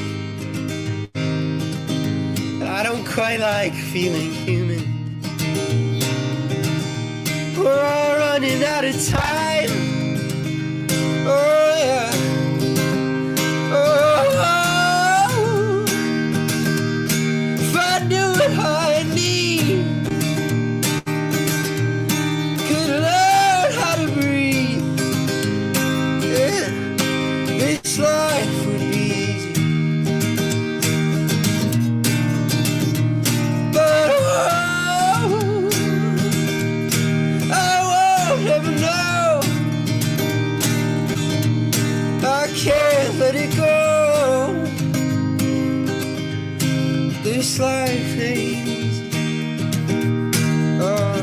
I don't quite like feeling human. We're all running out of time. Oh yeah. Oh, if I knew what I need, could learn how to breathe, yeah, this life would be easy. But oh, I won't ever know. I can't let it go. This life ain't easy. Oh.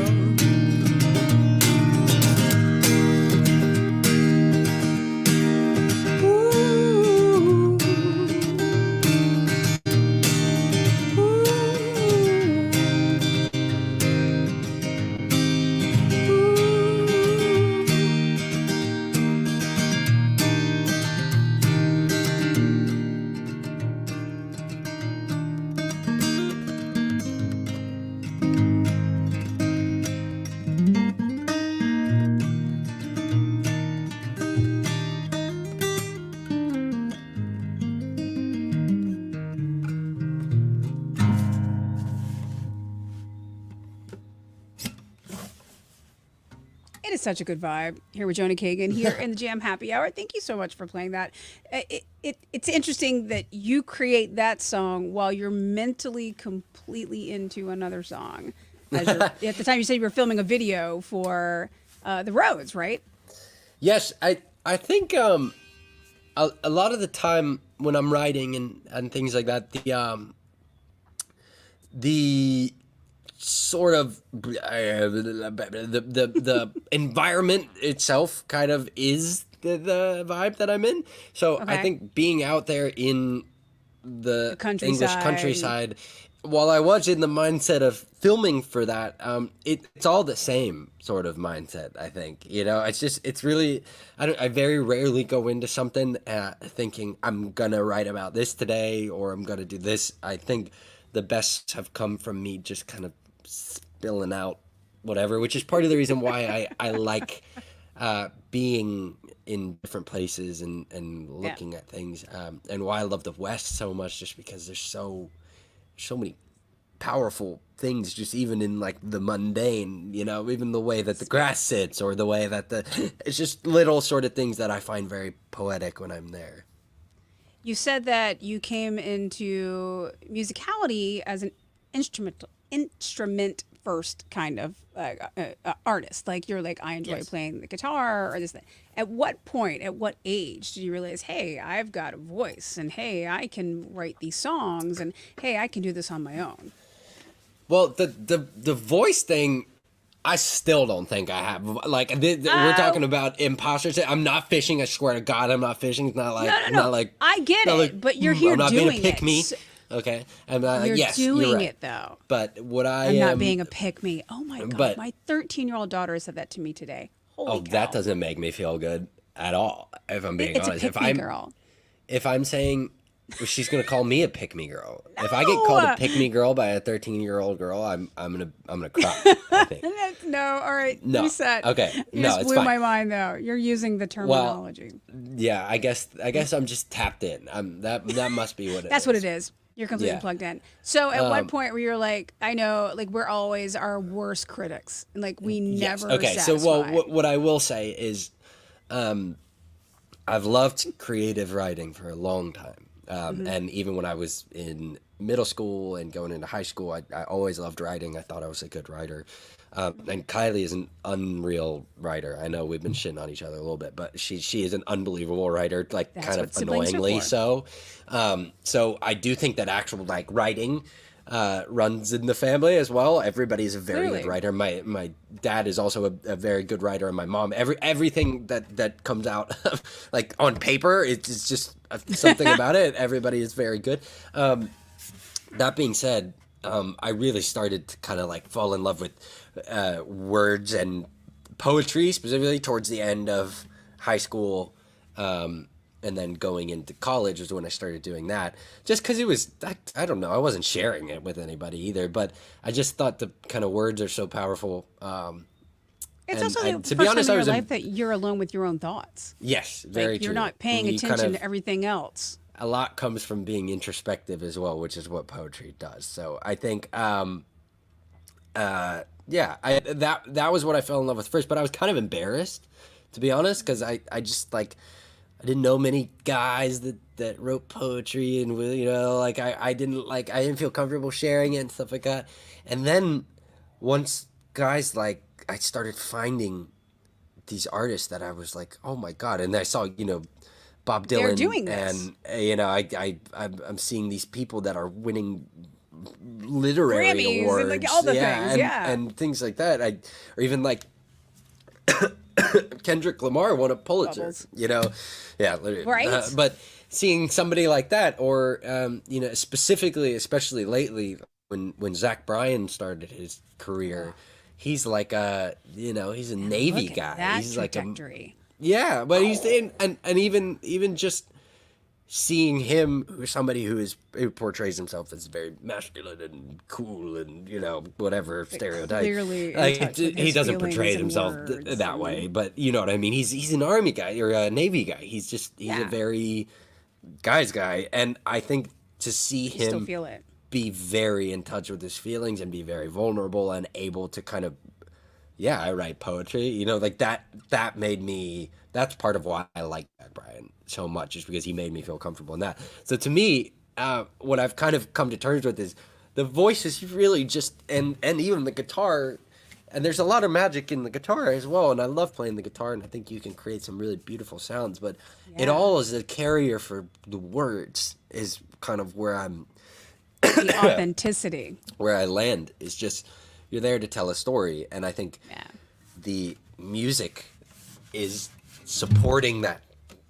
Ooh. It is such a good vibe here with Jonah Kagen here in the Jam Happy Hour. Thank you so much for playing that. It's interesting that you create that song while you're mentally completely into another song. At the time, you said you were filming a video for The Roads, right? Yes, I think a lot of the time when I'm writing and things like that, the sort of the environment itself kind of is the vibe that I'm in. So I think being out there in the English countryside, while I was in the mindset of filming for that, it's all the same sort of mindset. I think, it's really, I very rarely go into something thinking I'm gonna write about this today or I'm gonna do this. I think the best have come from me just kind of spilling out whatever, which is part of the reason why I like being in different places and looking at things, and why I love the West so much, just because there's so many powerful things, just even in like the mundane, even the way that the grass sits or the way that it's just little sort of things that I find very poetic when I'm there. You said that you came into musicality as an instrument first kind of artist. Like you're like, I enjoy playing the guitar or this thing. At what point, at what age did you realize, hey, I've got a voice, and hey, I can write these songs, and hey, I can do this on my own? Well, the voice thing, I still don't think I have. Like, we're talking about imposters. I'm not fishing. I swear to God, I'm not fishing. It's not like no. Not like, I get it, like, but you're here I'm not doing being a pick it. me. Okay, You're yes, doing you're right. it though. But what I'm not being a pick me. Oh my God, my 13-year-old daughter said that to me today. Holy cow. That doesn't make me feel good at all. If I'm being honest, it's a pick me girl. If I'm saying she's gonna call me a pick me girl, if I get called a pick me girl by a 13-year-old girl, I'm gonna cry. I think. No, all right, No, reset. okay, You no, just it's blew fine. my mind though. You're using the terminology. Yeah, I guess I'm just tapped in. That must be what it is. That's what it is. You're completely plugged in. So at what point where you're like, I know, like we're always our worst critics, and like we never. Okay, satisfy. so what I will say is, I've loved creative writing for a long time, and even when I was in middle school and going into high school, I always loved writing. I thought I was a good writer. And Kylie is an unreal writer. I know we've been shitting on each other a little bit, but she is an unbelievable writer, like That's kind what of siblings are annoyingly for. so. So I do think that actual like writing runs in the family as well. Everybody's a very Clearly. good writer. My dad is also a very good writer, and my mom. Everything that comes out like on paper, it's just something about it. Everybody is very good. That being said, I really started to kind of like fall in love with words and poetry, specifically towards the end of high school. And then going into college was when I started doing that. Just because it was, I don't know, I wasn't sharing it with anybody either, but I just thought the kind of words are so powerful. It's And also I- the to first be honest, time I in was your in- life that you're alone with your own thoughts. Yes, very Like you're true. not paying And you kind attention of- to everything else. a lot comes from being introspective as well, which is what poetry does. So I think, yeah, that was what I fell in love with first. But I was kind of embarrassed, to be honest, because I just like I didn't know many guys that wrote poetry, and like I didn't feel comfortable sharing it and stuff like that. And then once guys like I started finding these artists that I was like, oh my god, and I saw Bob Dylan, They're doing this. and I'm seeing these people that are winning literary Grammys and, awards, like, all the things, yeah. and things like that. Or even like Kendrick Lamar won a Pulitzer, Bubbles. yeah, literally. Right? But seeing somebody like that, or specifically, especially lately, when Zach Bryan started his career, he's like he's a Navy Look at guy. that He's like a trajectory. yeah, but he's in, and even just seeing him, who's somebody who portrays himself as very masculine and cool and whatever stereotype. clearly in like touch with he his doesn't feelings portray and himself words that way, but you know what I mean. He's an army guy or a Navy guy. He's a Yeah. very guy's guy, and I think to see Still him feel it. be very in touch with his feelings and be very vulnerable and able to kind of I write poetry, like that made me, that's part of why I like that Brian so much, is because he made me feel comfortable in that. So to me, what I've kind of come to terms with is the voice is really just, and even the guitar, and there's a lot of magic in the guitar as well, and I love playing the guitar, and I think you can create some really beautiful sounds, but it all is a carrier for the words is kind of where The authenticity. where I land, is just you're there to tell a story, and I think Yeah. the music is supporting that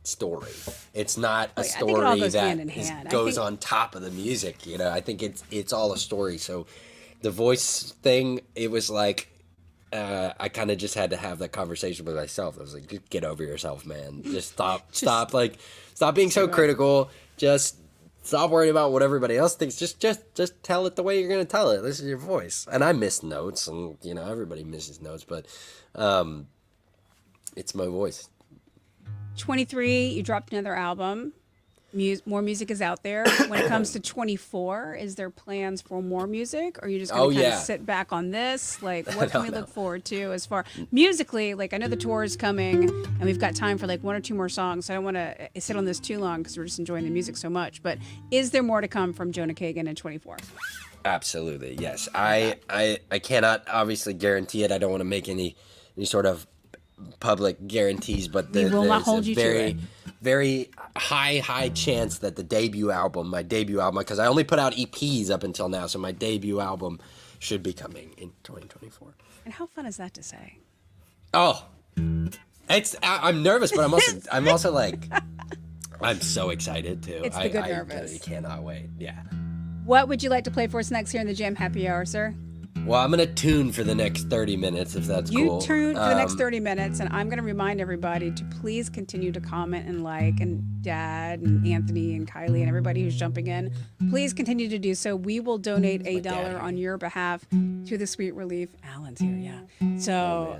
story. It's not a I think it all story goes that hand in hand. I goes think- on top of the music. I think it's all a story. So the voice thing, it was like I kind of just had to have that conversation with myself. I was like, just get over yourself, man. Just stop being so critical. Just stop worrying about what everybody else thinks. Just tell it the way you're gonna tell it. This is your voice. And I miss notes, and everybody misses notes, but it's my voice. 23, you dropped another album. More music is out there. When it comes to 24, is there plans for more music, or are you just going to kind of sit back on this? Like, what can we look forward to as far musically? Like, I know the tour is coming, and we've got time for like one or two more songs. So I don't want to sit on this too long because we're just enjoying the music so much. But is there more to come from Jonah Kagen in 24? Absolutely, yes. I cannot obviously guarantee it. I don't want to make any sort of public guarantees, but We will not there's hold a you to very, it. very high chance that my debut album, because I only put out EPs up until now, so my debut album should be coming in 2024. And how fun is that to say? Oh, I'm nervous, but I'm also like, I'm so excited too. It's the good I nervous. cannot wait. Yeah. What would you like to play for us next here in the Jam Happy Hour, sir? Well, I'm gonna tune for the next 30 minutes if that's You cool. tune for the next 30 minutes, and I'm going to remind everybody to please continue to comment and like, and Dad and Anthony and Kylie and everybody who's jumping in. Please continue to do so. We will donate $1 on your behalf to the Sweet Relief. Alan's here, yeah. So,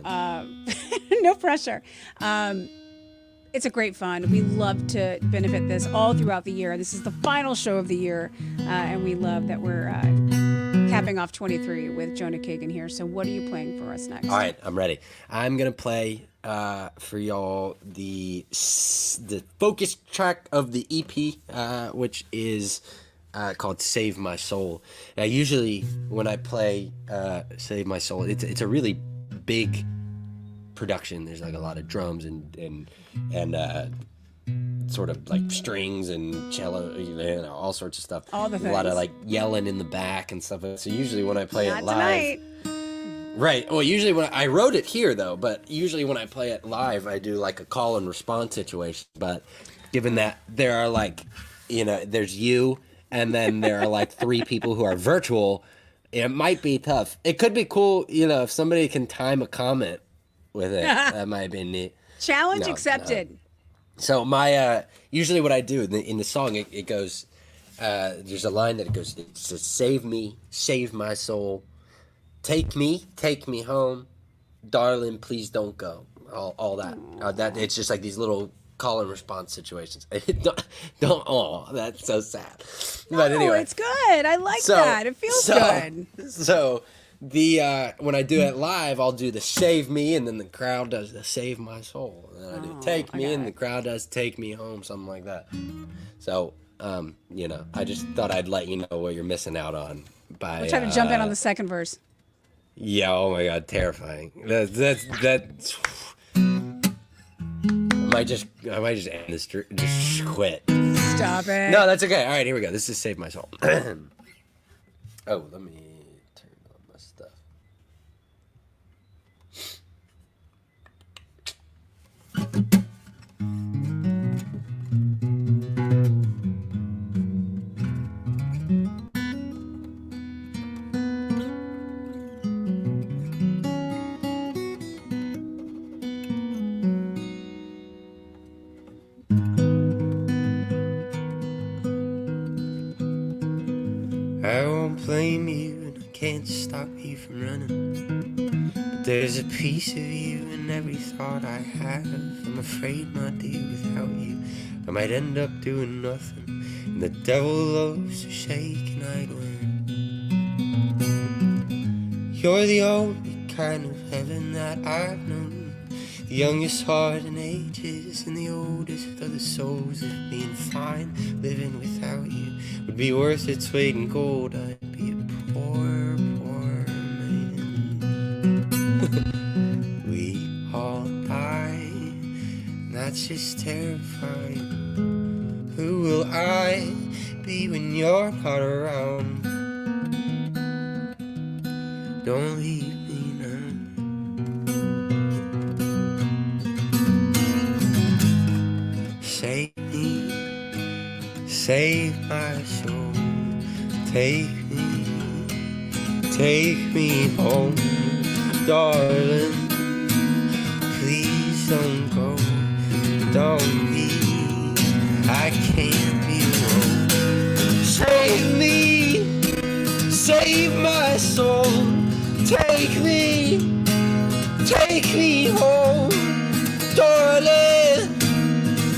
no pressure. It's a great fun. We love to benefit this all throughout the year. This is the final show of the year, and we love that we're capping off 23 with Jonah Kagen here. So what are you playing for us next? All right, I'm ready. I'm gonna play for y'all the focus track of the EP, which is called "Save My Soul." Now, usually when I play "Save My Soul," it's a really big production. There's like a lot of drums and sort of like strings and cello, you know, all sorts of stuff. All the A lot of things. like yelling in the back and stuff. So usually when I play Not it live, tonight. right? Well, usually when I wrote it here though, but usually when I play it live, I do like a call and response situation. But given that there are like, you know, there's you, and then there are like 3 people who are virtual, it might be tough. It could be cool, you know, if somebody can time a comment with it. That might be neat. Challenge No, accepted. So my usually what I do in the song, it goes. There's a line that it goes. It says, "Save me, save my soul, take me home, darling, please don't go." All that. That it's just like these little call and response situations. don't. Oh, that's so sad. But Oh, anyway, it's good. I like that. It feels good. So the when I do it live, I'll do the save me, and then the crowd does the save my soul. And then I do take me, and the crowd does take me home, something like that. So you know, I just thought I'd let you know what you're missing out on by We'll try to jump in on the second verse. Yeah, oh my god, terrifying. That's I might just end this, just quit. Stop it. No, that's okay. All right, here we go. This is Save My Soul. Oh, let me turn on my stuff. I won't blame you, and I can't stop you from running. But there's a piece of you in every thought I have. I'm afraid, my dear, without you, I might end up doing nothing. And the devil loves to shake and I'd win. You're the only kind of heaven that I've known. The youngest heart in ages, and the oldest of the souls of being fine. Living without you would be worth its weight in gold. I'd be a poor, poor man. We all die, and that's just terrifying. Who will I be when you're not around? Don't leave me now. Save me, save my soul. Take me home, darling. Please don't go, don't leave. I can't be alone. Save me, save my soul. Take me home, darling.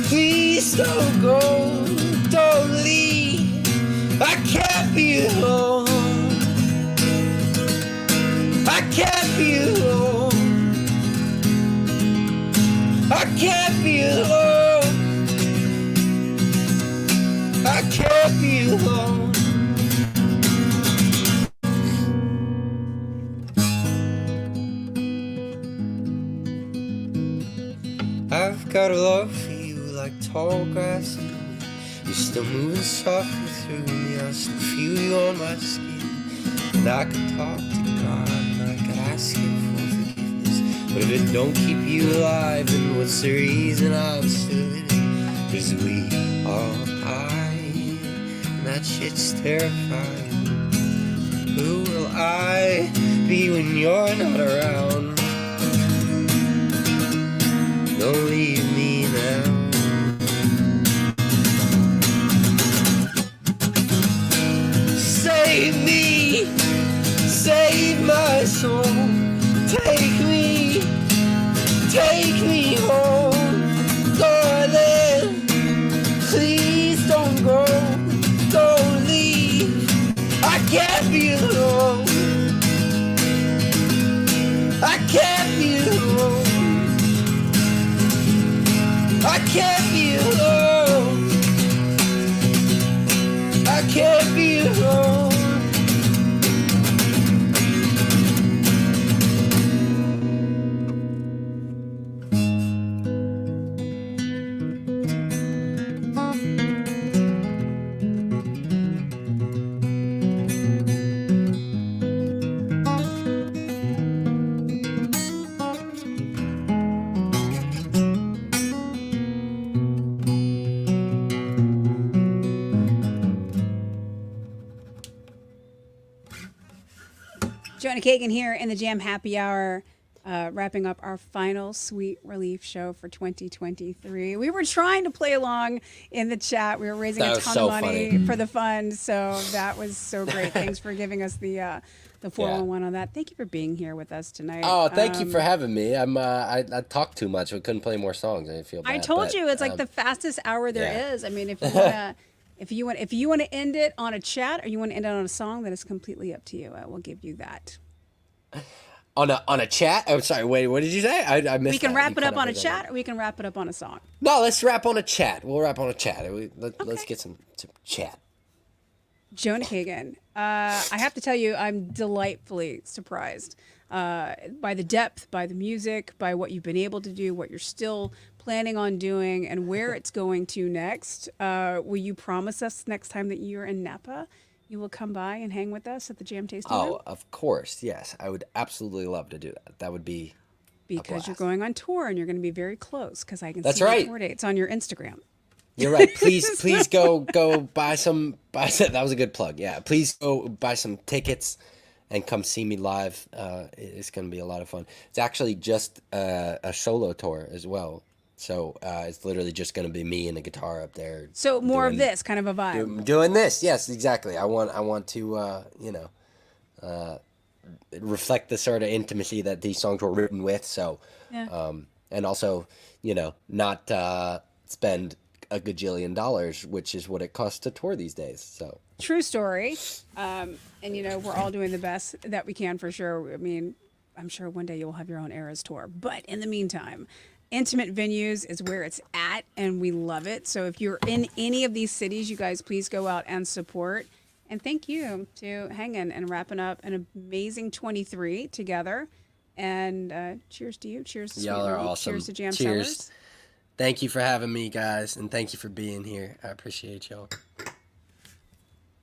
Please don't go, don't leave. I can't be alone. I can't be alone. I can't be alone. I can't be alone. I've got a love for you like tall grass and wind. You're still moving softly through me. I still feel you on my skin. And I could talk to God and I could ask Him for forgiveness. But if it don't keep you alive, then what's the reason I'm still living? 'Cause we all die, and that shit's terrifying. Who will I be when you're not around? Don't leave me now. Save me, save my soul. Take me home, darling. Please don't go, don't leave. I can't be alone. I can't be alone. I can't be alone. I can't be alone. Jonah Kagen here in the Jam Happy Hour, wrapping up our final Sweet Relief show for 2023. We were trying to play along in the chat. We were raising a ton of money for the fund, so that was so great. Thanks for giving us the 411 on that. Thank you for being here with us tonight. Oh, thank you for having me. I talked too much. We couldn't play more songs. I feel bad. I told you it's like the fastest hour there is. I mean, if you want to end it on a chat or you want to end it on a song, that is completely up to you. I will give you that. On a chat? I'm sorry. Wait, what did you say? I missed. We can wrap it up on a chat, or we can wrap it up on a song. No, let's wrap on a chat. We'll wrap on a chat. Let's get some chat. Jonah Kagen, I have to tell you, I'm delightfully surprised by the depth, by the music, by what you've been able to do, what you're still planning on doing, and where it's going to next. Will you promise us next time that you're in Napa, you will come by and hang with us at the Jam Tasting Room? Oh, of course. Yes. I would absolutely love to do that. That would be because you're going on tour and you're going to be very close because I can That's see right. the tour dates on your Instagram. You're right. Please go buy some. That was a good plug. Yeah. Please go buy some tickets and come see me live. It's going to be a lot of fun. It's actually just a solo tour as well. So it's literally just going to be me and a guitar up there. So more of this kind of a vibe. Doing this. Yes, exactly. I want to, reflect the sort of intimacy that these songs were written with. So, Yeah. And also, not spend a gajillion dollars, which is what it costs to tour these days. So True story. And we're all doing the best that we can for sure. I mean, I'm sure one day you'll have your own Eras tour. But in the meantime, intimate venues is where it's at, and we love it. So if you're in any of these cities, you guys please go out and support. And thank you to hanging and wrapping up an amazing 23 together. And cheers to you. Cheers to y'all Sweet are Relief. awesome. Cheers to Jam Cheers. Sellers. Thank you for having me, guys, and thank you for being here. I appreciate y'all.